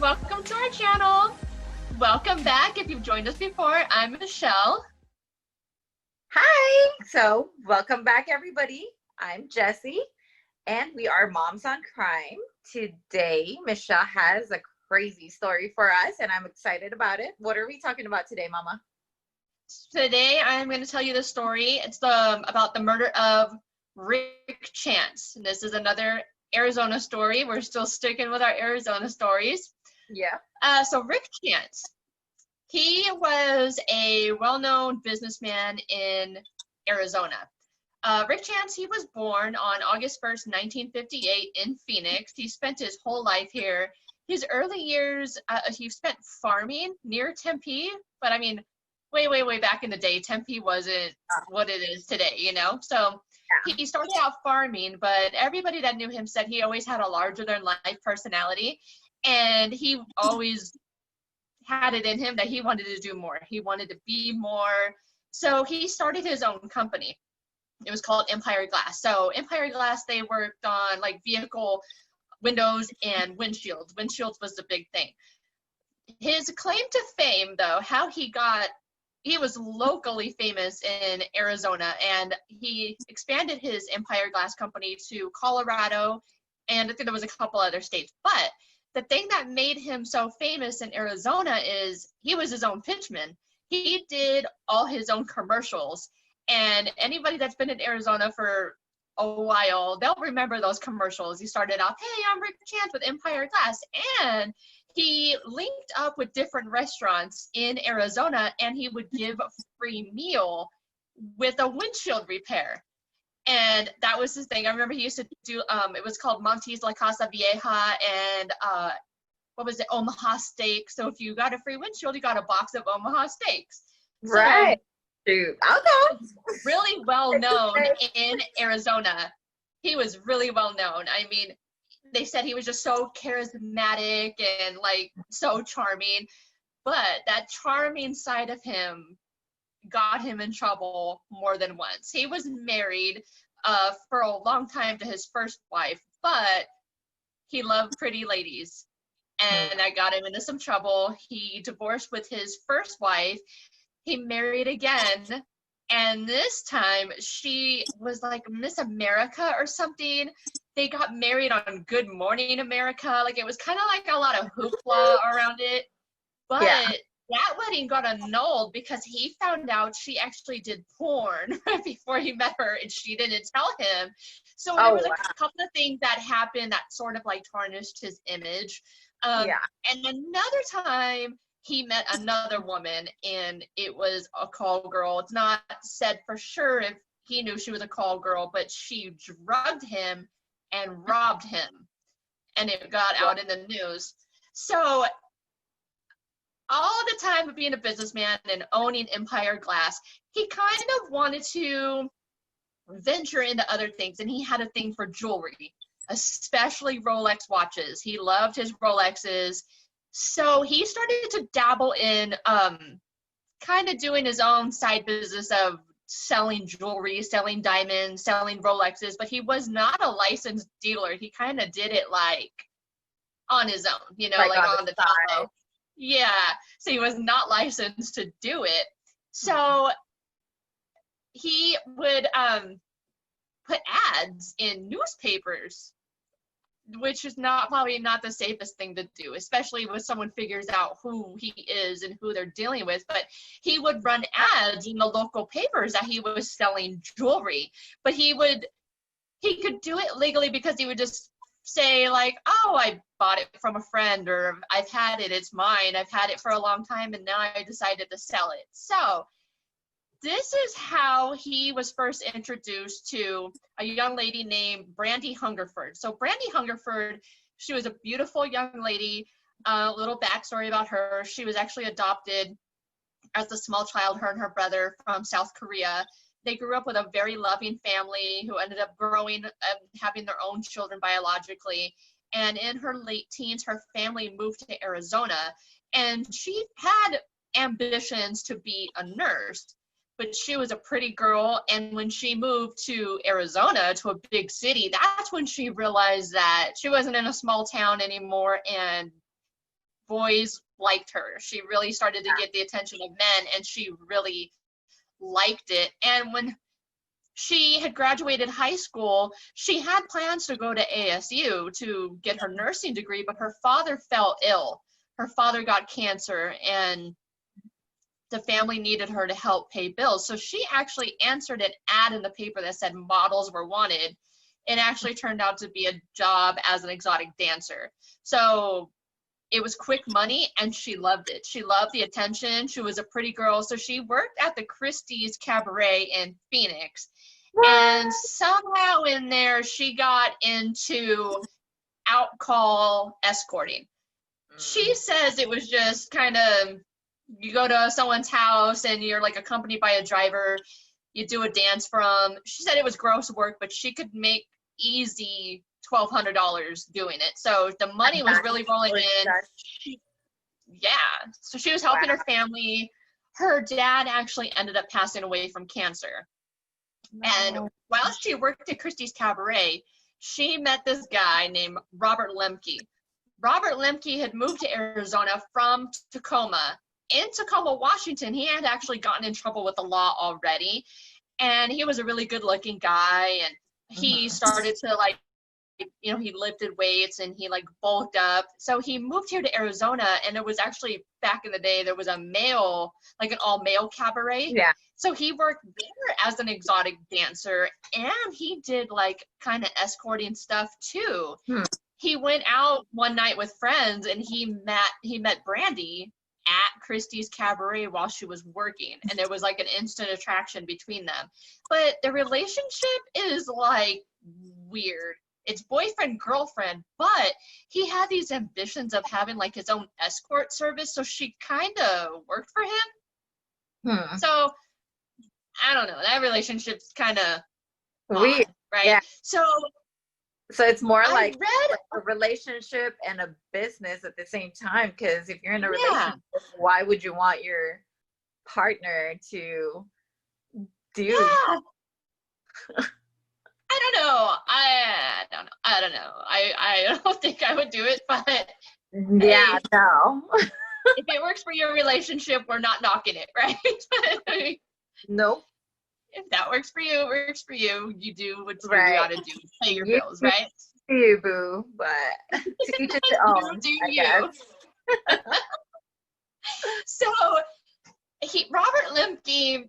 welcome to our channel. Welcome back. If you've joined us before, I'm Michelle. Hi, so welcome back everybody. I'm Jessie and we are Moms on Crime. Today, Michelle has a crazy story for us and I'm excited about it. What are we talking about today, Mama? Today, I'm going to tell you the story. It's about the murder of Rick Chance. And this is another Arizona story. We're still sticking with our Arizona stories. Yeah. So Rick Chance, he was a well-known businessman in Arizona. Rick Chance, he was born on August 1st, 1958 in Phoenix. He spent his whole life here. His early years, he spent farming near Tempe, but I mean, way back in the day, Tempe wasn't what it is today, you know? So he started out farming, but everybody that knew him said he always had a larger-than-life personality, and he always had it in him that he wanted to do more. He wanted to be more. So he started his own company. It was called Empire Glass. So Empire Glass, they worked on like vehicle windows and windshields. Windshields was the big thing. His claim to fame, though, how he was locally famous in Arizona, and he expanded his Empire Glass company to Colorado, and I think there was a couple other states. But the thing that made him so famous in Arizona is he was his own pitchman. He did all his own commercials, and anybody that's been in Arizona for a while, they'll remember those commercials. He started off, "Hey, I'm Rick Chance with Empire Glass," and he linked up with different restaurants in Arizona, and he would give a free meal with a windshield repair. And that was his thing. I remember he used to do, it was called Monty's La Casa Vieja, and what was it, Omaha Steak. So if you got a free windshield, you got a box of Omaha Steaks. Right. Dude, I'll go. Really well known in Arizona. He was really well known. I mean, they said he was just so charismatic and like so charming, but that charming side of him got him in trouble more than once. He was married for a long time to his first wife, but he loved pretty ladies, and that got him into some trouble. He divorced with his first wife. He married again, and this time she was like Miss America or something. They got married on Good Morning America. Like, it was kind of like a lot of hoopla around it, but that wedding got annulled because he found out she actually did porn before he met her, and she didn't tell him. So there was a couple of things that happened that sort of like tarnished his image. And another time he met another woman, and it was a call girl. It's not said for sure if he knew she was a call girl, but she drugged him and robbed him, and it got out in the news. So all the time of being a businessman and owning Empire Glass, he kind of wanted to venture into other things, and he had a thing for jewelry, especially Rolex watches. He loved his Rolexes. So he started to dabble in kind of doing his own side business of selling jewelry, selling diamonds, selling Rolexes, but he was not a licensed dealer. He kind of did it like on his own, you know, like on the top low. Yeah, so he was not licensed to do it. So he would put ads in newspapers, which is probably not the safest thing to do, especially when someone figures out who he is and who they're dealing with. But he would run ads in the local papers that he was selling jewelry, but he could do it legally because he would just say like, "Oh, I bought it from a friend," or "I've had it, it's mine, I've had it for a long time and now I decided to sell it." So this is how he was first introduced to a young lady named Brandi Hungerford. So Brandi Hungerford, she was a beautiful young lady. A little backstory about her: she was actually adopted as a small child, her and her brother, from South Korea. They grew up with a very loving family who ended up growing and having their own children biologically. And in her late teens, her family moved to Arizona, and she had ambitions to be a nurse, but she was a pretty girl. And when she moved to Arizona, to a big city, that's when she realized that she wasn't in a small town anymore, and boys liked her. She really started to get the attention of men, and she really liked it. And when she had graduated high school, she had plans to go to ASU to get her nursing degree, but her father fell ill. Her father got cancer, and the family needed her to help pay bills. So she actually answered an ad in the paper that said models were wanted. It actually turned out to be a job as an exotic dancer. So it was quick money, and she loved it. She loved the attention. She was a pretty girl. So she worked at the Christie's Cabaret in Phoenix. What? And somehow in there, she got into out call escorting. She says it was just kind of, you go to someone's house and you're like accompanied by a driver, you do a dance for them. She said it was gross work, but she could make easy $1,200 doing it. So the money was really rolling in. Yeah. So she was helping her family. Her dad actually ended up passing away from cancer. No. And while she worked at Christie's Cabaret, she met this guy named Robert Lemke. Robert Lemke had moved to Arizona from Tacoma. In Tacoma, Washington, he had actually gotten in trouble with the law already. And he was a really good looking guy. And he started to like, you know, he lifted weights and he like bulked up. So he moved here to Arizona, and it was actually back in the day, there was a male, like an all male cabaret. Yeah. So he worked there as an exotic dancer, and he did like kind of escorting stuff too. He went out one night with friends, and he met Brandi at Christie's Cabaret while she was working, and there was like an instant attraction between them. But the relationship is like weird. It's boyfriend, girlfriend, but he had these ambitions of having like his own escort service, so she kind of worked for him. So I don't know, that relationship's kind of weird, right? Yeah. So it's more like a relationship and a business at the same time, because if you're in a relationship, why would you want your partner to do? I don't know. I don't know. I don't think I would do it, but yeah, hey, no. If it works for your relationship, we're not knocking it, right? Nope. If that works for you, it works for you. You do what you gotta do. Pay your bills, right? You boo, but to each its own. I guess. So Robert Lemke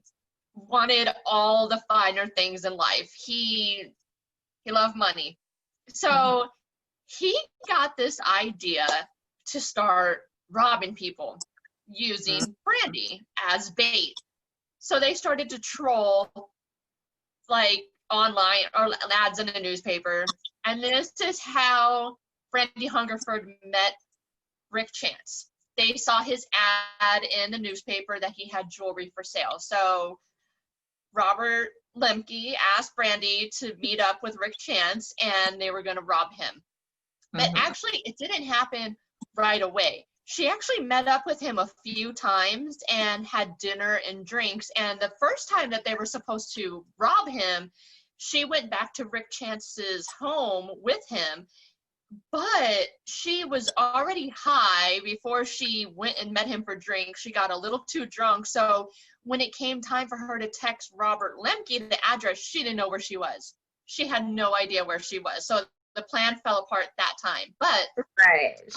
wanted all the finer things in life. He loved money. So he got this idea to start robbing people using Brandi as bait. So they started to troll like online or ads in the newspaper. And this is how Brandi Hungerford met Rick Chance. They saw his ad in the newspaper that he had jewelry for sale. So Robert Lemke asked Brandi to meet up with Rick Chance, and they were going to rob him. But actually, it didn't happen right away. She actually met up with him a few times and had dinner and drinks. And the first time that they were supposed to rob him, she went back to Rick Chance's home with him. But she was already high before she went and met him for drinks. She got a little too drunk. So when it came time for her to text Robert Lemke the address, she didn't know where she was. She had no idea where she was. So the plan fell apart that time. But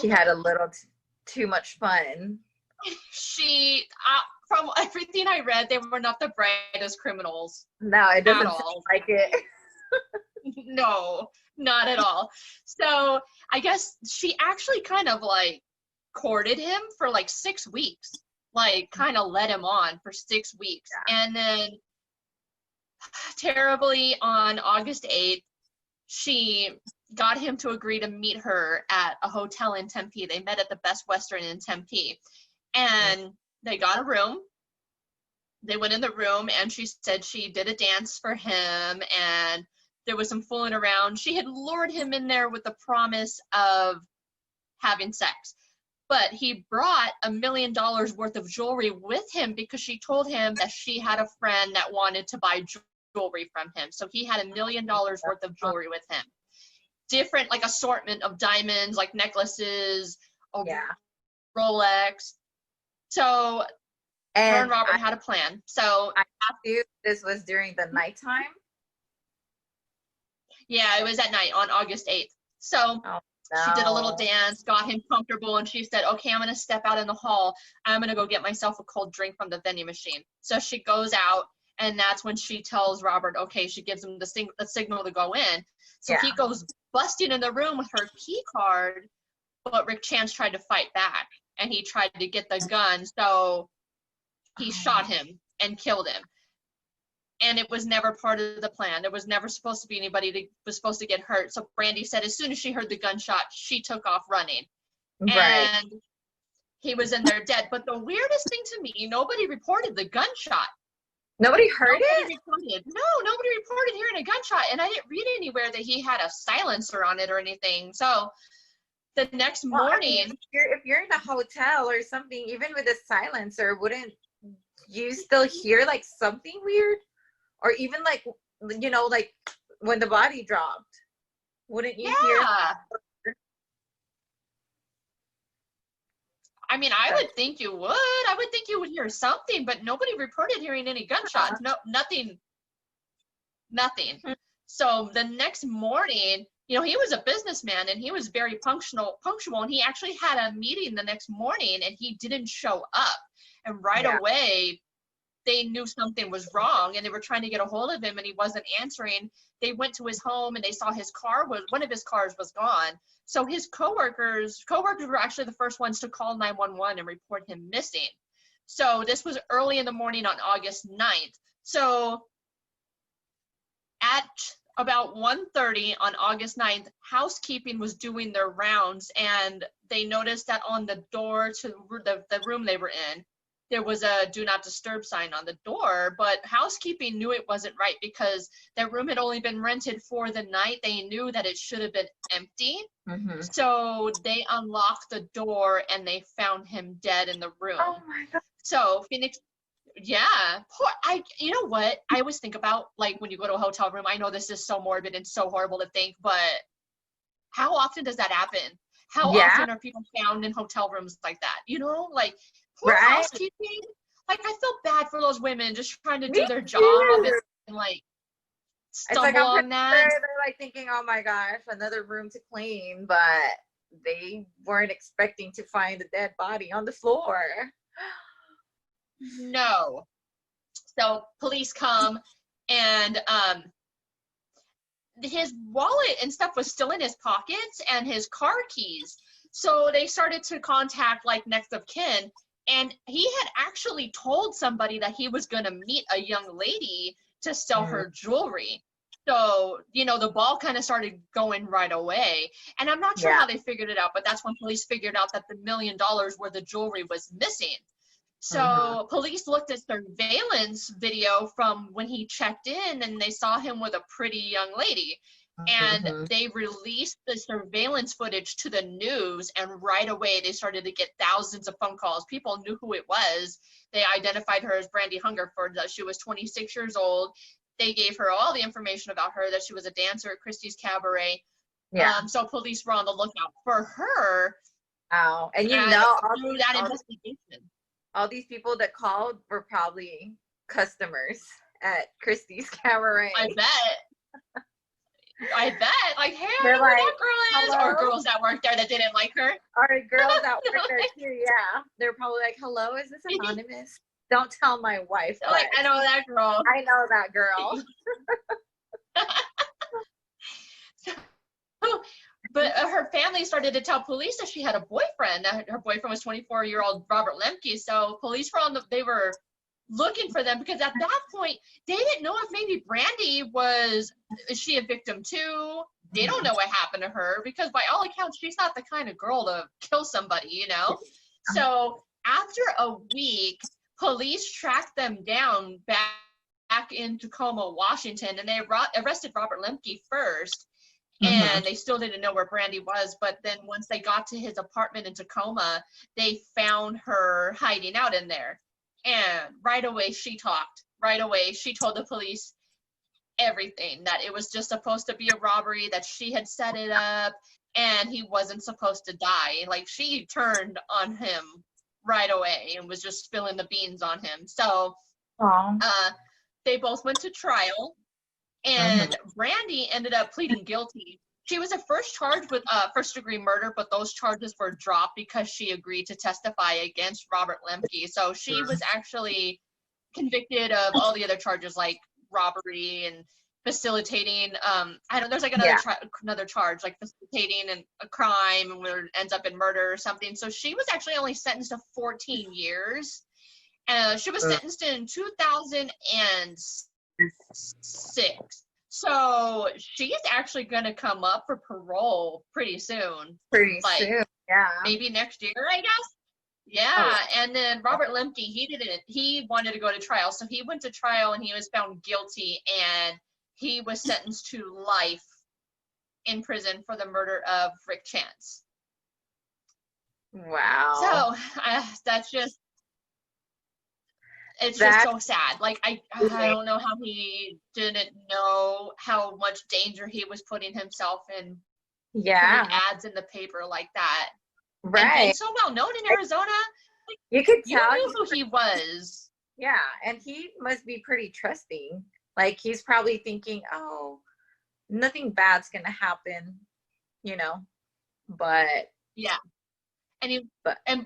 she had a little too much fun. She, from everything I read, they were not the brightest criminals. No, it doesn't seem like it. No, not at all. So I guess she actually kind of like courted him for like 6 weeks, like kind of led him on for 6 weeks. And then terribly on August 8th, she got him to agree to meet her at a hotel in Tempe. They met at the Best Western in Tempe, and they got a room. They went in the room, and she said she did a dance for him, and there was some fooling around. She had lured him in there with the promise of having sex, but he brought $1 million worth of jewelry with him because she told him that she had a friend that wanted to buy jewelry from him. So he had $1 million worth of jewelry with him. Different like assortment of diamonds, like necklaces, Rolex. So her and Robert had a plan. So I asked you, this was during the nighttime? Yeah, it was at night on August 8th. So she did a little dance, got him comfortable, and she said, okay, I'm going to step out in the hall. I'm going to go get myself a cold drink from the vending machine. So she goes out, and that's when she tells Robert, okay, she gives him the signal to go in. So he goes busting in the room with her key card, but Rick Chance tried to fight back, and he tried to get the gun, so he shot him and killed him. And it was never part of the plan. There was never supposed to be anybody that was supposed to get hurt. So Brandi said as soon as she heard the gunshot, she took off running. Right. And he was in there dead. But the weirdest thing to me, nobody reported the gunshot. Nobody heard it? No, nobody reported hearing a gunshot. And I didn't read anywhere that he had a silencer on it or anything. So the next morning. I mean, if you're in a hotel or something, even with a silencer, wouldn't you still hear like something weird? Or even like, you know, like when the body dropped, wouldn't you hear? I mean, I would think you would. I would think you would hear something, but nobody reported hearing any gunshots. No, nothing. So the next morning, you know, he was a businessman and he was very punctual, and he actually had a meeting the next morning and he didn't show up. And right away, they knew something was wrong and they were trying to get a hold of him and he wasn't answering. They went to his home and they saw one of his cars was gone. So his coworkers were actually the first ones to call 911 and report him missing. So this was early in the morning on August 9th. So at about 1:30 on August 9th, housekeeping was doing their rounds and they noticed that on the door to the room they were in, there was a do not disturb sign on the door, but housekeeping knew it wasn't right because their room had only been rented for the night. They knew that it should have been empty. Mm-hmm. So they unlocked the door and they found him dead in the room. Oh my God. So Phoenix, you know what? I always think about, like, when you go to a hotel room, I know this is so morbid and so horrible to think, but how often does that happen? How often are people found in hotel rooms like that? You know, like, poor housekeeping. Like, I feel bad for those women just trying to do their job and like stumble on that. Sure they're like thinking, oh my gosh, another room to clean, but they weren't expecting to find a dead body on the floor. No. So police come and his wallet and stuff was still in his pockets and his car keys. So they started to contact like next of kin. And he had actually told somebody that he was going to meet a young lady to sell her jewelry. So, you know, the ball kind of started going right away. And I'm not sure how they figured it out, but that's when police figured out that the $1 million where the jewelry was missing. So police looked at surveillance video from when he checked in and they saw him with a pretty young lady. And they released the surveillance footage to the news, and right away they started to get thousands of phone calls. People knew who it was. They identified her as Brandi Hungerford, that she was 26 years old. They gave her all the information about her, that she was a dancer at Christie's Cabaret. So police were on the lookout for her. Oh, and you know, through that investigation. All these people that called were probably customers at Christie's Cabaret. I bet. Like, hey, I They're know who like, that girl is. hello? Or girls that worked there that didn't like her. Or girls that work there too, yeah. They're probably like, hello, is this anonymous? Don't tell my wife. Like, I know that girl. I know that girl. But her family started to tell police that she had a boyfriend. Her boyfriend was 24-year-old Robert Lemke. So police were they were looking for them because at that point they didn't know if maybe Brandi is she a victim too? They don't know what happened to her because by all accounts she's not the kind of girl to kill somebody, you know. So after a week, police tracked them down back in Tacoma, Washington, and they arrested Robert Lemke first. And they still didn't know where Brandi was, but then once they got to his apartment in Tacoma, they found her hiding out in there. And right away she talked. Right away she told the police, everything, that it was just supposed to be a robbery, that she had set it up, and he wasn't supposed to die. Like, she turned on him right away and was just spilling the beans on him. So they both went to trial, and Brandi ended up pleading guilty. She was at first charged with first-degree murder, but those charges were dropped because she agreed to testify against Robert Lemke. So she was actually convicted of all the other charges, like robbery and facilitating. There's like another charge, like facilitating a crime and where it ends up in murder or something. So she was actually only sentenced to 14 years. She was sentenced in 2006. So she's actually going to come up for parole pretty soon. Pretty soon, yeah. Maybe next year, I guess. Yeah, and then Robert Lemke, he wanted to go to trial. So he went to trial and he was found guilty, and he was sentenced to life in prison for the murder of Rick Chance. Wow. So it's just so sad. Like, I don't know how he didn't know how much danger he was putting himself in. Yeah. Putting ads in the paper like that. Right. And being so well known in Arizona. Like, you could tell you knew who he was. Yeah, and he must be pretty trusting. Like, he's probably thinking, oh, nothing bad's gonna happen, you know. But yeah. And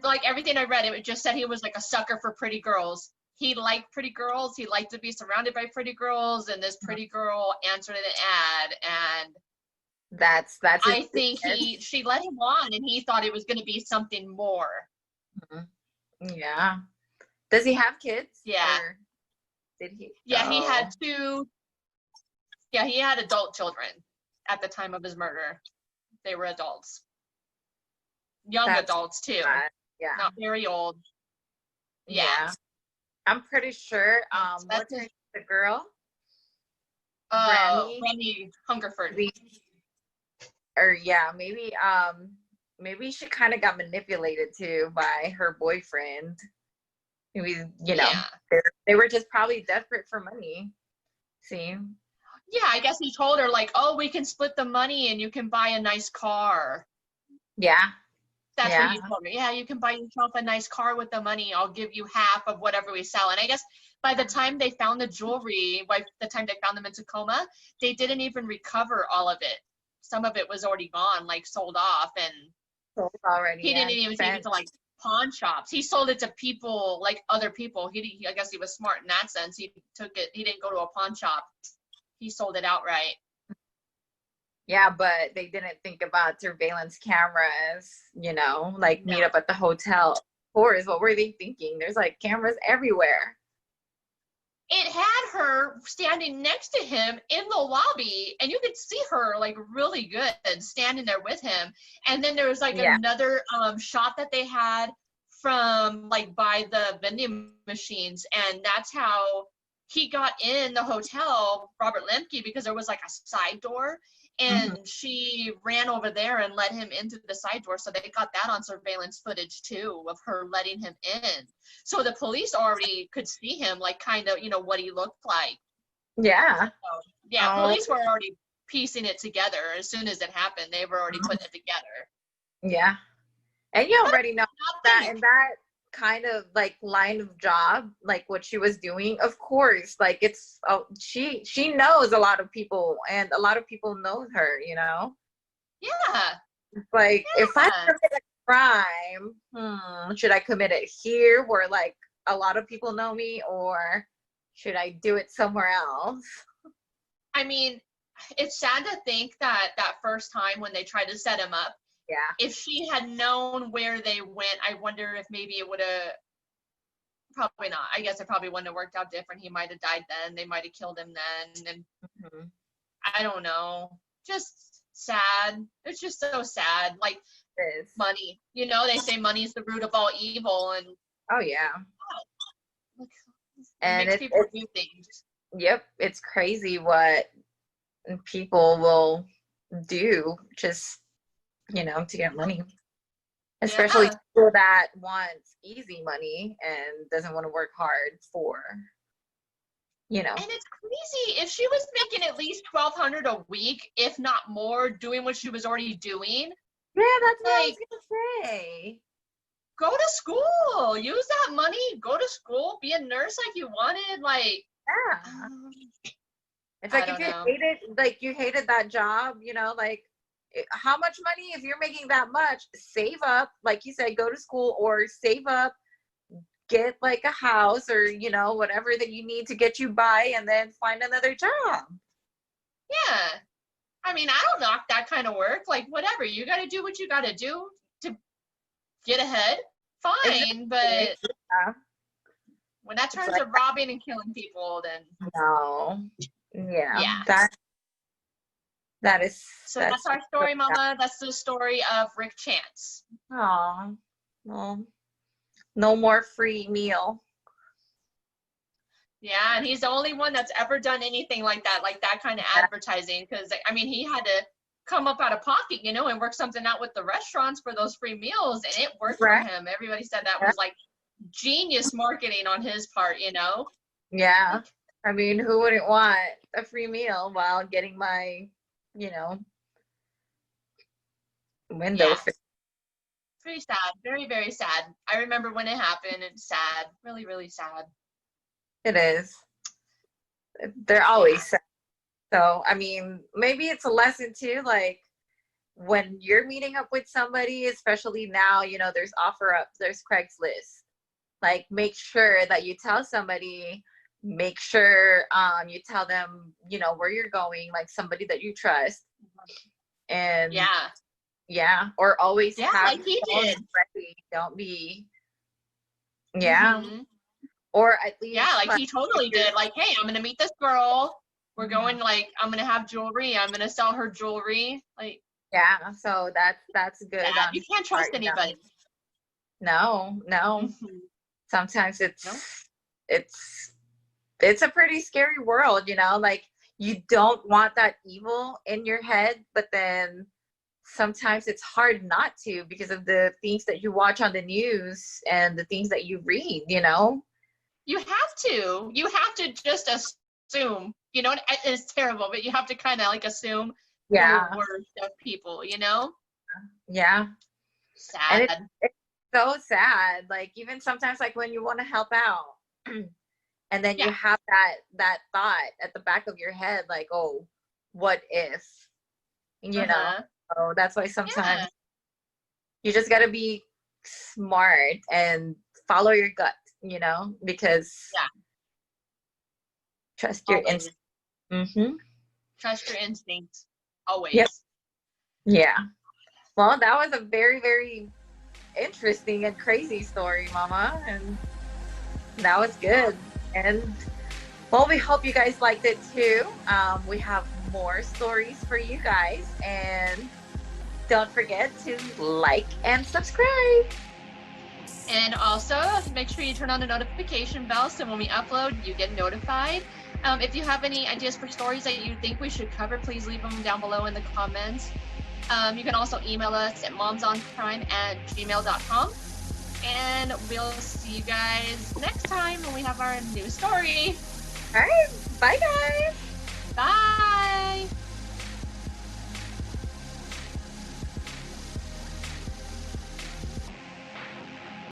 like everything I read, it just said he was like a sucker for pretty girls. He liked pretty girls. He liked to be surrounded by pretty girls, and this pretty girl answered an ad, and that's I think she let him on, and he thought it was going to be something more. Yeah. Does he have kids? Yeah. Or did he? Yeah, he had two. Yeah, he had adult children at the time of his murder. They were adults. Young adults, too. Yeah. Not very old. Yeah. I'm pretty sure. What's the girl? Brandi Hungerford. Or maybe she kind of got manipulated too by her boyfriend. Maybe, they were just probably desperate for money. See? Yeah, I guess he told her, like, oh, we can split the money and you can buy a nice car. Yeah. That's what he told me. Yeah, you can buy yourself a nice car with the money. I'll give you half of whatever we sell. And I guess by the time they found the jewelry, by the time they found them in Tacoma, they didn't even recover all of it. Some of it was already gone, like sold off, and sold already. He didn't even take it to like pawn shops. He sold it to people, like other people. I guess he was smart in that sense. He took it. He didn't go to a pawn shop. He sold it outright. Yeah, but they didn't think about surveillance cameras, like meet up at the hotel. Of course, what were they thinking? There's like cameras everywhere. It had her standing next to him in the lobby, and you could see her like really good standing there with him. And then there was like another shot that they had from like by the vending machines, and that's how he got in the hotel, Robert Lemke, because there was like a side door. And she ran over there and let him into the side door. So they got that on surveillance footage too, of her letting him in. So the police already could see him, like kind of, what he looked like. Yeah. So, police were already piecing it together. As soon as it happened, they were already putting it together. Yeah. And you already know that in that kind of like line of job, like what she was doing, of course, like it's she knows a lot of people, and a lot of people know her, like if I commit a crime, should I commit it here where like a lot of people know me, or should I do it somewhere else? I mean, it's sad to think that first time when they tried to set him up, if she had known where they went, I wonder if maybe it would have, probably not. I guess it probably wouldn't have worked out different. He might have died then. They might have killed him then. And I don't know. Just sad. It's just so sad. Like money. They say money is the root of all evil. And it makes people do things. Yep. It's crazy what people will do just to get money, especially people that want easy money and doesn't want to work hard for, you know. And it's crazy. If she was making at least $1,200 a week, if not more, doing what she was already doing. Yeah, that's what I was Like, gonna say. go to school. Use that money. Go to school. Be a nurse like you wanted. Like, Yeah. It's I like if don't you know. hated, like you hated that job, you know, like how much money, if you're making that much, save up, like you said, go to school or save up, get like a house or, you know, whatever that you need to get you by, and then find another job. Yeah. I mean, I don't knock that kind of work. Like, whatever. You got to do what you got to do to get ahead. Fine. Exactly. But Yeah. when that It's turns like, to robbing and killing people, then no. Yeah. yeah. That is, So that's that's our story, Mama. That's the story of Rick Chance. oh, well, no more free meal. Yeah, and he's the only one that's ever done anything like that kind of advertising. Because I mean, he had to come up out of pocket, you know, and work something out with the restaurants for those free meals, and it worked for him. Everybody said that was like genius marketing on his part, you know. Yeah. I mean, who wouldn't want a free meal while getting my, you know, window Yeah. fixed? Pretty sad. Very, very sad. I remember when it happened. It's sad. Really, really sad. It is. They're always sad. So, I mean, maybe it's a lesson too, like when you're meeting up with somebody, especially now, you know, there's OfferUp, there's Craigslist. Like, make sure that you tell somebody, make sure you tell them, you know, where you're going, like somebody that you trust. And yeah, or always have like he did. ready. Don't be or at least like he totally did. Like, hey, I'm gonna meet this girl. We're going, like, I'm gonna have jewelry. I'm gonna sell her jewelry. Like, yeah, so that's good. you can't trust anybody. No. Sometimes it's a pretty scary world, you know, like you don't want that evil in your head, but then sometimes it's hard not to because of the things that you watch on the news and the things that you read, you know. You have to just assume, you know, it's terrible, but you have to kind of like assume the worst of people, you know. And Sad. it's so sad, like even sometimes like when you want to help out and then you have that thought at the back of your head, like, oh, what if, you know. So that's why sometimes you just got to be smart and follow your gut, you know, because trust your instinct. Trust your instincts always. Yeah. Well, that was a very, very interesting and crazy story, Mama, and that was good. And well, we hope you guys liked it too. We have more stories for you guys, and don't forget to like and subscribe. And also, make sure you turn on the notification bell so when we upload, you get notified. If you have any ideas for stories that you think we should cover, please leave them down below in the comments. You can also email us at momsoncrime@gmail.com. And we'll see you guys next time when we have our new story. All right. Bye, guys. Bye.